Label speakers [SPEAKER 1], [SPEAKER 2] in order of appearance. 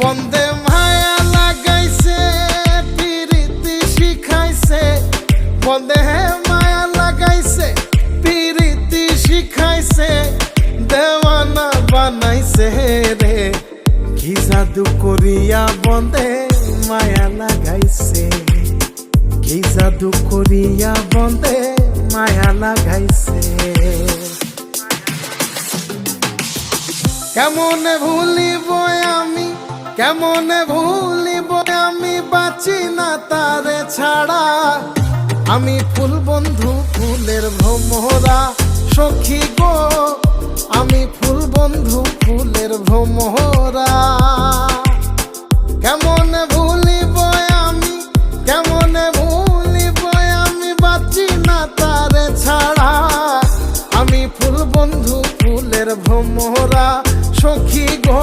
[SPEAKER 1] বন্দে মায়া লাগাইছে পিরিতি শিখাইছে, বন্দে মায়া লাগাইছে পিরিতি শিখাইছে, দেওয়ানা বানাইছে রে। কি জাদু করিয়া বন্দে মায়া লাগাইছে, কি জাদু করিয়া বন্দে মায়া লাগাইছে। কেমনে ভুলিব আমি, কেমনে ভুলিব আমি, বাঁচি না তারে ছাড়া। আমি ফুল বন্ধু ফুলের ভ্রমরা সখী গো, আমি ফুল বন্ধু ফুলের ভ্রমরা। কেমনে ভুলিব আমি, কেমনে ভুলিব আমি, বাঁচি না তারে ছাড়া। আমি ফুল বন্ধু ফুলের ভ্রমরা সখী গো।